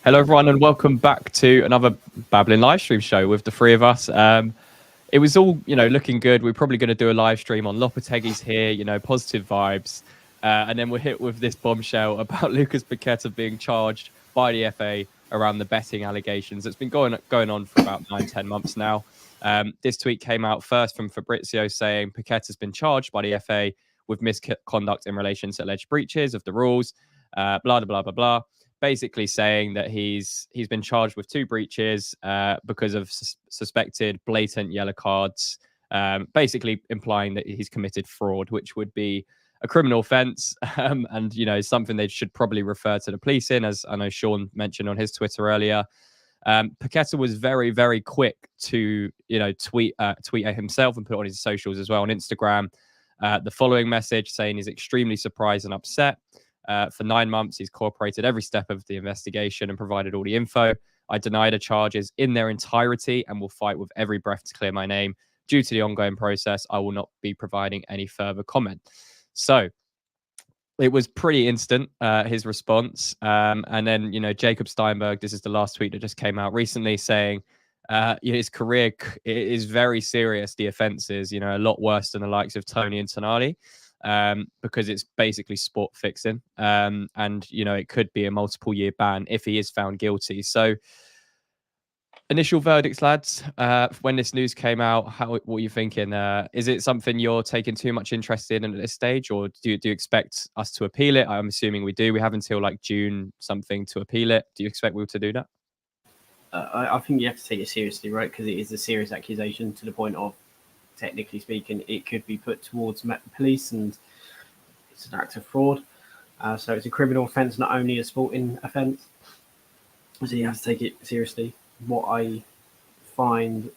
Hello, everyone, and welcome back to another Babbling live stream show with the three of us. It was all, looking good. We're probably going to do a live stream on Lopetegui's here, positive vibes. And then we're hit with this bombshell about Lucas Paqueta being charged by the FA around the betting allegations. It's been going on for about 9-10 months now. This tweet came out first from Fabrizio saying Paqueta's been charged by the FA with misconduct in relation to alleged breaches of the rules, blah, blah, blah, blah, blah. Basically saying that he's been charged with two breaches because of suspected blatant yellow cards, basically implying that he's committed fraud, which would be a criminal offence, and something they should probably refer to the police in, as I know Sean mentioned on his Twitter earlier. Paqueta was very, very quick to tweet at himself and put it on his socials as well, on Instagram. The following message saying he's extremely surprised and upset. For 9 months, he's cooperated every step of the investigation and provided all the info. I deny the charges in their entirety and will fight with every breath to clear my name. Due to the ongoing process, I will not be providing any further comment. So it was pretty instant, his response. And then, Jacob Steinberg, this is the last tweet that just came out recently, saying his career is very serious, the offences, a lot worse than the likes of Tony and Tonali. Because it's basically sport fixing. And, it could be a multiple year ban if he is found guilty. So initial verdicts, lads, when this news came out, what are you thinking? Is it something you're taking too much interest in at this stage, or do you expect us to appeal it? I'm assuming we do. We have until like June something to appeal it. Do you expect we'll to do that? I think you have to take it seriously, right? Because it is a serious accusation to the point of, technically speaking, it could be put towards the police, and it's an act of fraud. So it's a criminal offence, not only a sporting offence. So you have to take it seriously. What I find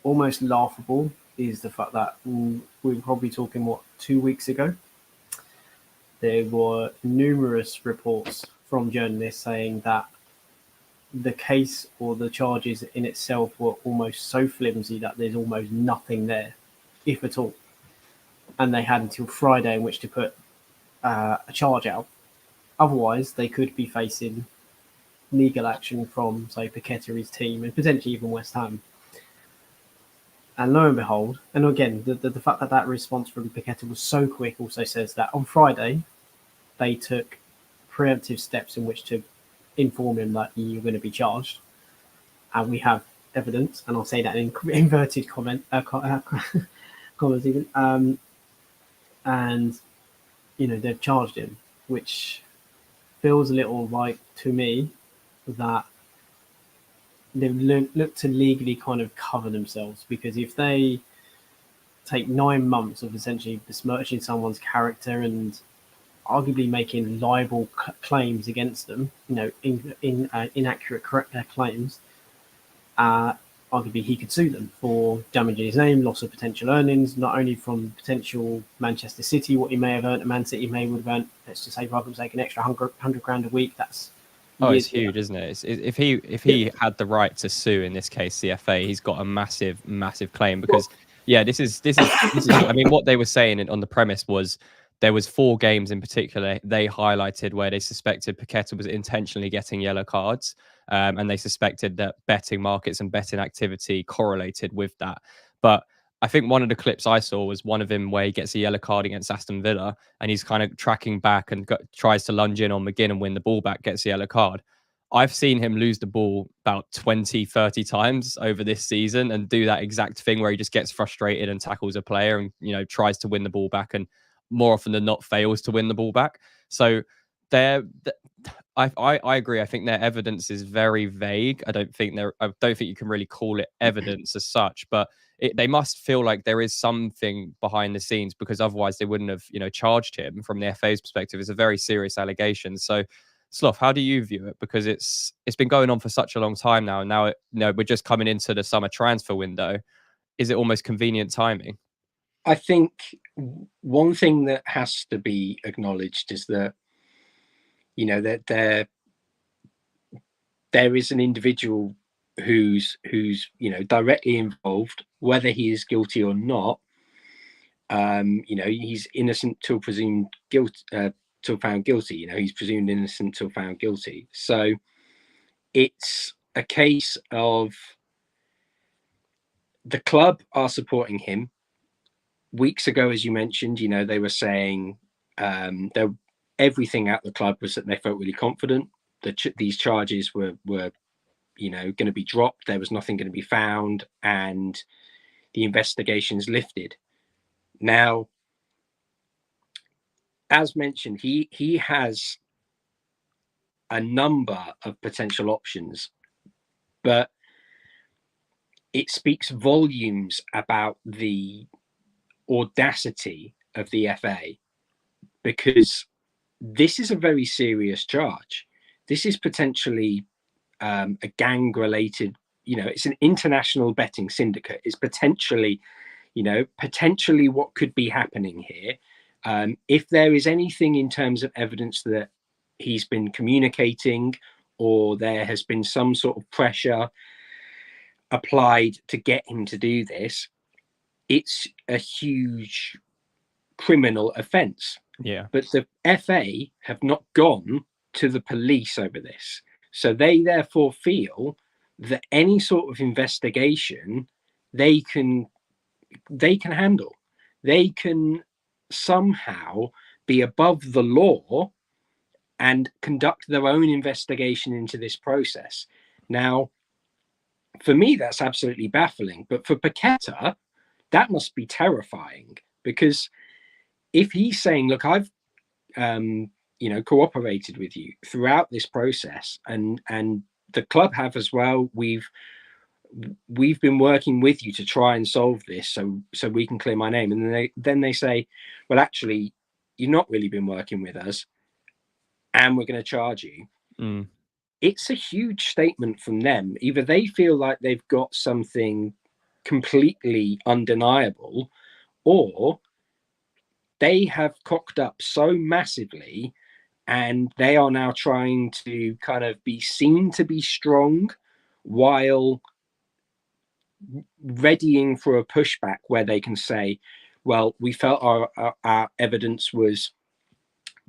almost laughable is the fact that we were probably talking, 2 weeks ago, there were numerous reports from journalists saying that the case or the charges in itself were almost so flimsy that there's almost nothing there, if at all. And they had until Friday in which to put a charge out. Otherwise, they could be facing legal action from, say, Paqueta, his team, and potentially even West Ham. And lo and behold, and again, the fact that response from Paqueta was so quick also says that on Friday, they took preemptive steps in which to inform him that you're going to be charged. And we have evidence, and I'll say that in inverted comments even. And, they've charged him, which feels a little like, to me, that they've looked to legally kind of cover themselves, because if they take 9 months of essentially besmirching someone's character and arguably making liable claims against them, inaccurate claims, arguably he could sue them for damaging his name, loss of potential earnings, not only from potential Manchester City, what he may have earned, Man City may would have earned, let's just say, for argument's sake, an extra 100 grand a week. That's it's huge, isn't it? If he had the right to sue in this case CFA, he's got a massive claim, because this is I mean, what they were saying on the premise was there was 4 games in particular they highlighted where they suspected Paqueta was intentionally getting yellow cards, and they suspected that betting markets and betting activity correlated with that. But I think one of the clips I saw was one of him where he gets a yellow card against Aston Villa, and he's kind of tracking back and tries to lunge in on McGinn and win the ball back, gets a yellow card. I've seen him lose the ball about 20, 30 times over this season and do that exact thing where he just gets frustrated and tackles a player and, tries to win the ball back, and more often than not fails to win the ball back. So I agree. I think their evidence is very vague. I don't think you can really call it evidence as such, but they must feel like there is something behind the scenes, because otherwise they wouldn't have, charged him. From the FA's perspective, it's a very serious allegation. So, Sloth, how do you view it? Because it's been going on for such a long time now, and now we're just coming into the summer transfer window. Is it almost convenient timing? I think one thing that has to be acknowledged is that, that there is an individual who's directly involved, whether he is guilty or not. He's innocent till presumed guilty, till found guilty. He's presumed innocent till found guilty. So it's a case of the club are supporting him. Weeks ago, as you mentioned, they were saying everything at the club was that they felt really confident that these charges were going to be dropped. There was nothing going to be found, and the investigations lifted. Now, as mentioned, he has a number of potential options, but it speaks volumes about the audacity of the FA, because this is a very serious charge. This is potentially a gang-related, it's an international betting syndicate. It's potentially what could be happening here. If there is anything in terms of evidence that he's been communicating, or there has been some sort of pressure applied to get him to do this, it's a huge criminal offence. Yeah. But the FA have not gone to the police over this. So they therefore feel that any sort of investigation they can handle. They can somehow be above the law and conduct their own investigation into this process. Now, for me, that's absolutely baffling. But for Paqueta, that must be terrifying, because if he's saying, look, I've cooperated with you throughout this process, and the club have as well, we've been working with you to try and solve this so we can clear my name, and then they say, well, actually, you've not really been working with us, and we're going to charge you. It's a huge statement from them. Either they feel like they've got something completely undeniable, or they have cocked up so massively and they are now trying to kind of be seen to be strong while readying for a pushback where they can say, well, we felt our evidence was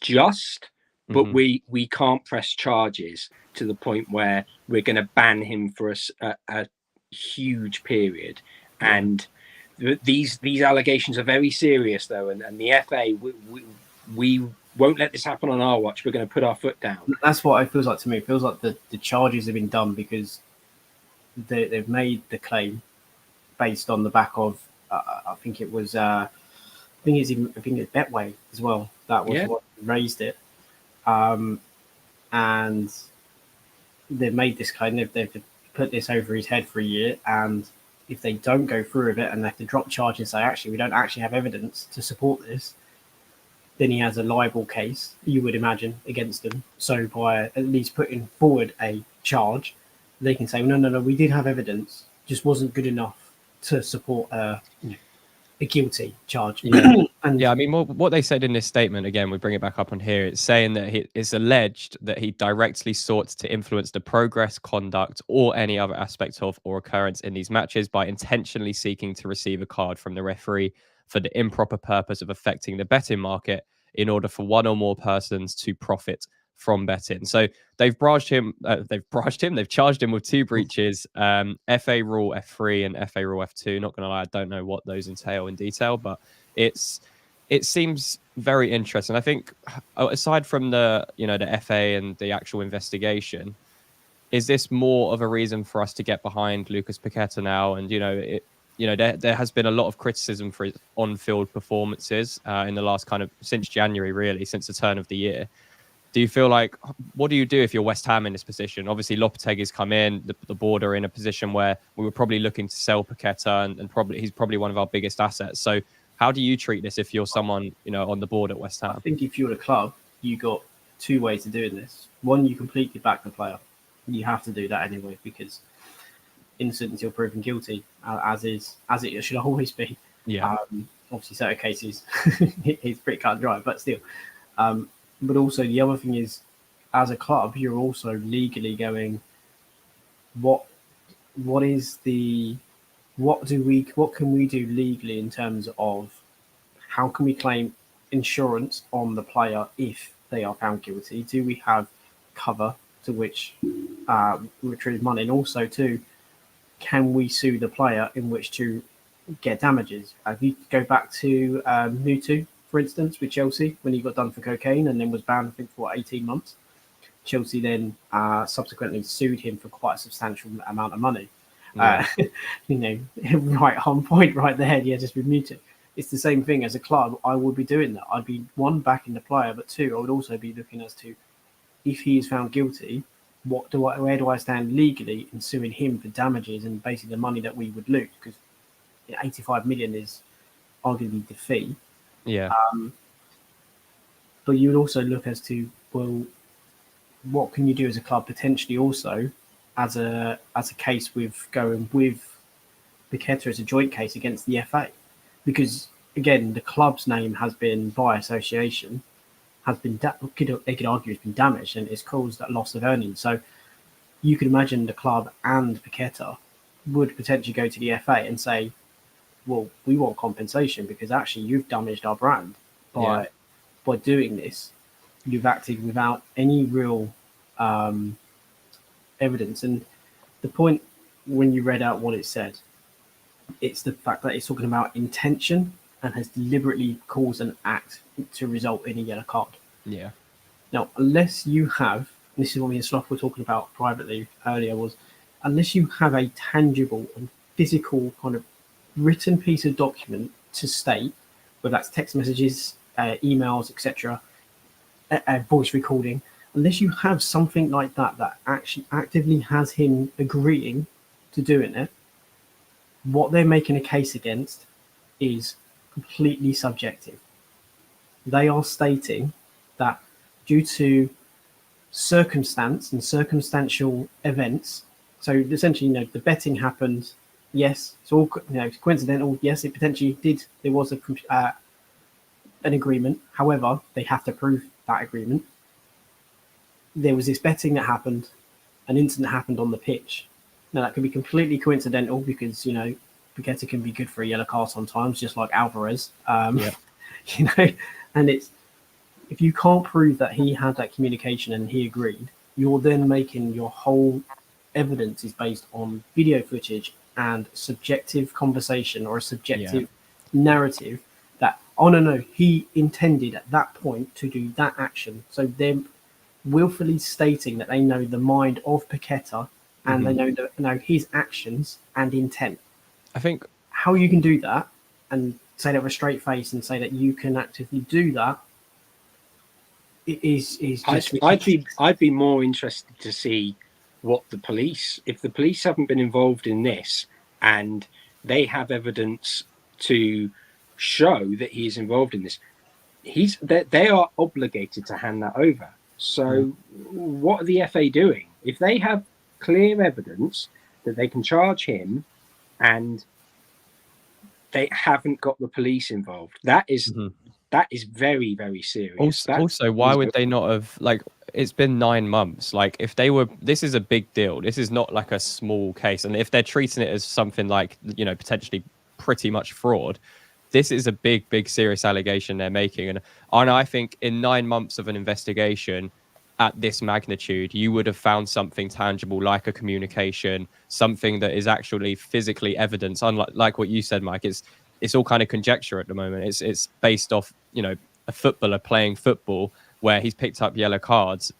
just, but we can't press charges to the point where we're going to ban him for a huge period. And these allegations are very serious, though, and the FA, we won't let this happen on our watch. We're going to put our foot down. That's what it feels like to me. It feels like the charges have been done because they've made the claim based on the back of I think it was Betway as well. That was what raised it, and they've made this claim. They've put this over his head for a year, and if they don't go through with it and they have to drop charges and say, actually, we don't actually have evidence to support this, then he has a libel case, you would imagine, against them. So by at least putting forward a charge, they can say, no, we did have evidence, just wasn't good enough to support a guilty charge. I mean, what they said in this statement, again, we bring it back up on here, it's saying that it's alleged that he directly sought to influence the progress, conduct, or any other aspect of or occurrence in these matches by intentionally seeking to receive a card from the referee for the improper purpose of affecting the betting market in order for one or more persons to profit from betting. So they've charged him with 2 breaches, FA Rule F3 and FA Rule F2. Not gonna lie, I don't know what those entail in detail, but it seems very interesting. I think aside from the FA and the actual investigation, is this more of a reason for us to get behind Lucas Paqueta now? And there has been a lot of criticism for his on-field performances in the last since January, really, since the turn of the year. Do you feel like, what do you do if you're West Ham in this position? Obviously, Lopetegui's come in, the board are in a position where we were probably looking to sell Paqueta, and he's probably one of our biggest assets. So how do you treat this if you're someone on the board at West Ham? I think if you're a club, you got 2 ways of doing this. One, you completely back the player. You have to do that anyway, because innocent until proven guilty, as it should always be. Yeah. Obviously, certain cases it's pretty cut and dry, but still. But also the other thing is, as a club, you're also legally going, what can we do legally in terms of how can we claim insurance on the player if they are found guilty? Do we have cover to which retrieve money, and also too, can we sue the player in which to get damages? If you go back to Mutu, for instance, with Chelsea, when he got done for cocaine and then was banned, I think, for 18 months. Chelsea then subsequently sued him for quite a substantial amount of money. Yeah. Right on point right there. Yeah, just with Mutu. It's the same thing as a club. I would be doing that. I'd be, one, backing the player, but two, I would also be looking as to, if he is found guilty, where do I stand legally in suing him for damages and basically the money that we would lose? Because 85 million is arguably the fee. Yeah. But you would also look as to, well, what can you do as a club potentially also as a case with going with Paqueta as a joint case against the FA? Because again, the club's name has been, by association, has been they could argue has been damaged and it's caused that loss of earnings. So you could imagine the club and Paqueta would potentially go to the FA and say, well, we want compensation because actually you've damaged our brand by doing this. You've acted without any real evidence. And the point, when you read out what it said, it's the fact that it's talking about intention and has deliberately caused an act to result in a yellow card. Yeah. Now, unless you have, and this is what me and Sloth were talking about privately earlier, was unless you have a tangible and physical kind of written piece of document to state, whether that's text messages, emails, etc., a voice recording, unless you have something like that that actually actively has him agreeing to doing it, what they're making a case against is completely subjective. They are stating that due to circumstance and circumstantial events, so essentially, the betting happened. Yes, it's all coincidental. Yes, it potentially did. There was an agreement. However, they have to prove that agreement. There was this betting that happened. An incident happened on the pitch. Now, that could be completely coincidental because, Paqueta can be good for a yellow card sometimes, just like Alvarez. And it's, if you can't prove that he had that communication and he agreed, you're then making your whole evidence is based on video footage and subjective conversation or a subjective narrative that, oh, no, he intended at that point to do that action. So they're willfully stating that they know the mind of Paqueta and they know his actions and intent. I think how you can do that and say that with a straight face and say that you can actively do that is just. I'd be more interested to see what the police, if the police haven't been involved in this and they have evidence to show that he is involved in this, they are obligated to hand that over. So what are the FA doing? If they have clear evidence that they can charge him and they haven't got the police involved, that is very, very serious. Also, why would they not have, it's been 9 months. If they were, this is a big deal. This is not like a small case. And if they're treating it as something like, potentially pretty much fraud, this is a big, big, serious allegation they're making. And I think in 9 months of an investigation at this magnitude, you would have found something tangible, like a communication, something that is actually physically evidence. Unlike what you said, Mike, it's all kind of conjecture at the moment. It's based off, a footballer playing football where he's picked up yellow cards,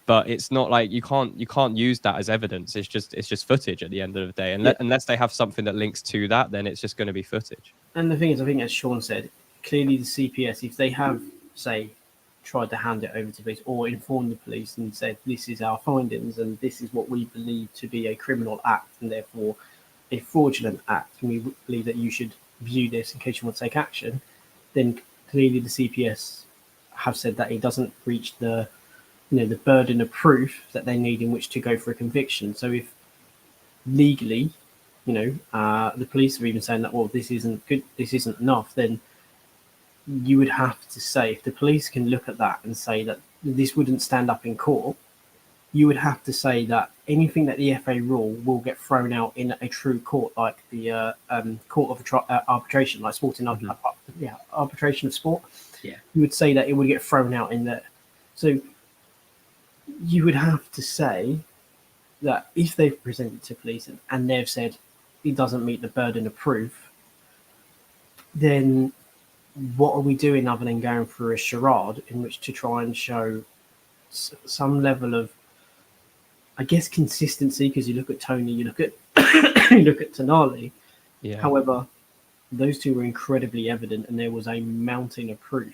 but it's not like you can't use that as evidence. It's just footage at the end of the day. And unless they have something that links to that, then it's just going to be footage. And the thing is, I think as Sean said, clearly the CPS, if they have, say, tried to hand it over to police or inform the police and said, this is our findings and this is what we believe to be a criminal act and therefore a fraudulent act, and we believe that you should view this in case you want to take action, then clearly the CPS have said that it doesn't reach the the burden of proof that they need in which to go for a conviction. So if legally, the police are even saying that, well, this isn't good, this isn't enough, then you would have to say, if the police can look at that and say that this wouldn't stand up in court, you would have to say that anything that the FA rule will get thrown out in a true court, like the court of arbitration, like sporting arbitration of sport. Yeah, you would say that it would get thrown out in there. So you would have to say that if they've presented to police and they've said he doesn't meet the burden of proof, then what are we doing other than going through a charade in which to try and show some level of, I guess, consistency? Because you look at Tony, you look at you look at Tonali. Yeah. However, those two were incredibly evident, and there was a mountain of proof.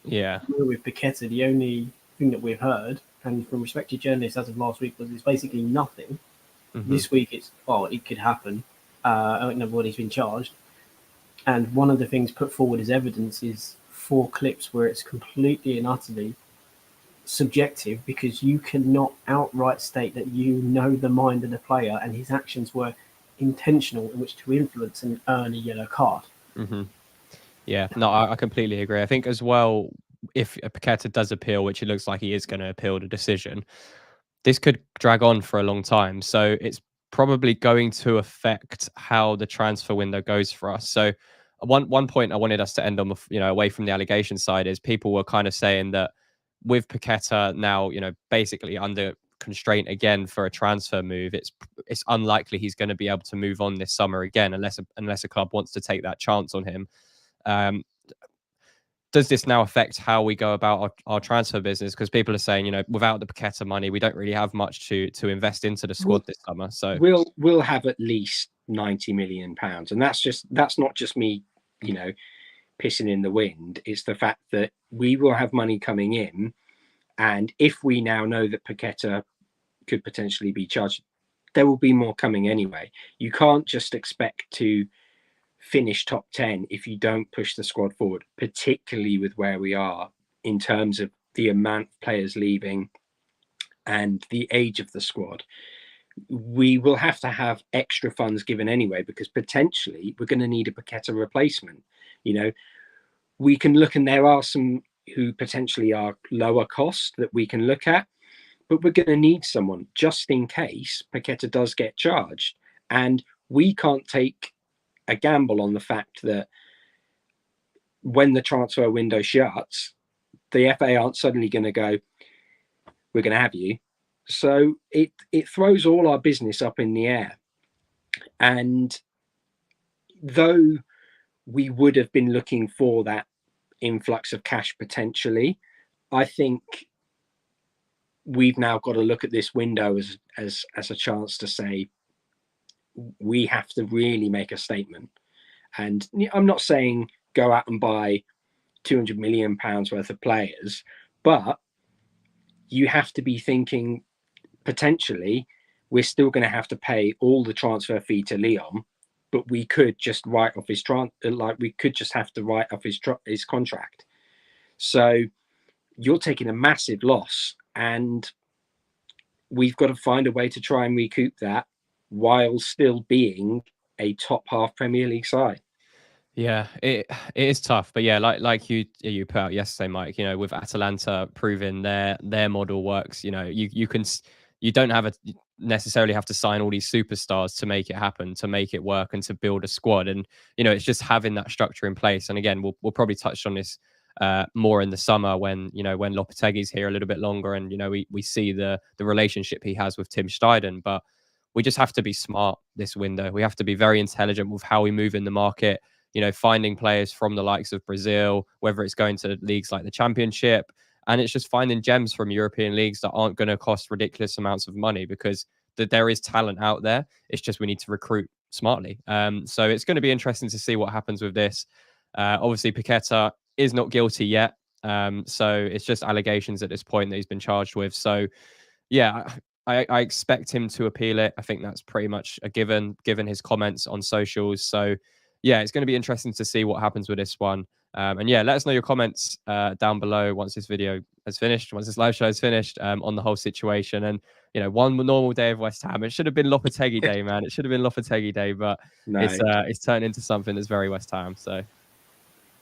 Yeah. With Paqueta, the only thing that we've heard, and from respected journalists as of last week, was it's basically nothing. This week, it could happen. I don't know what he's been charged. And one of the things put forward as evidence is 4 clips where it's completely and utterly subjective, because you cannot outright state that you know the mind of the player and his actions were intentional in which to influence and earn a yellow card. Yeah, no, I completely agree. I think as well, if Paqueta does appeal, which it looks like he is going to appeal the decision, this could drag on for a long time. So it's probably going to affect how the transfer window goes for us. So one point I wanted us to end on, away from the allegation side, is people were kind of saying that with Paqueta now, basically under constraint again for a transfer move, it's unlikely he's going to be able to move on this summer again unless a club wants to take that chance on him. Does this now affect how we go about our transfer business? Because people are saying, without the Paqueta money, we don't really have much to invest into the squad this summer. So we'll have at least £90 million, and that's not just me, pissing in the wind. It's the fact that we will have money coming in, and if we now know that Paqueta could potentially be charged, there will be more coming anyway. You can't just expect to finish top 10 if you don't push the squad forward, particularly with where we are in terms of the amount of players leaving and the age of the squad. We will have to have extra funds given anyway, because potentially we're going to need a Paqueta replacement. We can look, and there are some who potentially are lower cost that we can look at, but we're going to need someone just in case Paqueta does get charged. And we can't take a gamble on the fact that when the transfer window shuts, the FA aren't suddenly going to go, we're going to have you. So it throws all our business up in the air. And though we would have been looking for that influx of cash potentially, I think we've now got to look at this window as a chance to say we have to really make a statement. And I'm not saying go out and buy £200 million worth of players, but you have to be thinking potentially we're still going to have to pay all the transfer fee to Leon, but we could just write off his we could just have to write off his contract. So you're taking a massive loss, and we've got to find a way to try and recoup that while still being a top half Premier League side. Yeah, it is tough, but yeah, like you put out yesterday, Mike. With Atalanta proving their model works. You don't necessarily have to sign all these superstars to make it happen, to make it work, and to build a squad. And it's just having that structure in place. And again, we'll probably touch on this more in the summer when Lopetegui's here a little bit longer, and we see the relationship he has with Tim Steiden. But we just have to be smart this window. We have to be very intelligent with how we move in the market. Finding players from the likes of Brazil, whether it's going to leagues like the Championship, and it's just finding gems from European leagues that aren't going to cost ridiculous amounts of money, because there is talent out there. It's just we need to recruit smartly. So it's going to be interesting to see what happens with this. Obviously, Paqueta is not guilty yet. So it's just allegations at this point that he's been charged with. So, yeah, I expect him to appeal it. I think that's pretty much a given his comments on socials. So, yeah, it's going to be interesting to see what happens with this one. And yeah, let us know your comments down below once this video has finished, once this live show is finished, on the whole situation. And, one normal day of West Ham. It should have been Lopetegui Day, man. It should have been Lopetegui Day, but no. It's turned into something that's very West Ham. So,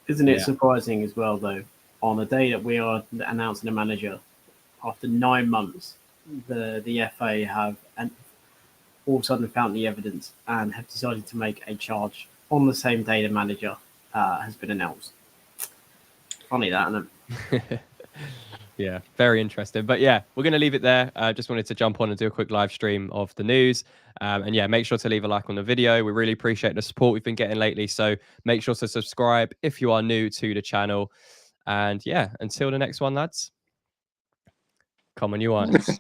isn't it surprising as well, though, on the day that we are announcing a manager, after 9 months, the FA have all of a sudden found the evidence and have decided to make a charge on the same day the manager has been announced. Funny that, isn't it? Yeah, very interesting. But yeah, we're going to leave it there. Just wanted to jump on and do a quick live stream of the news. And yeah, make sure to leave a like on the video. We really appreciate the support we've been getting lately. So make sure to subscribe if you are new to the channel. And yeah, until the next one, lads. Come on, you ones.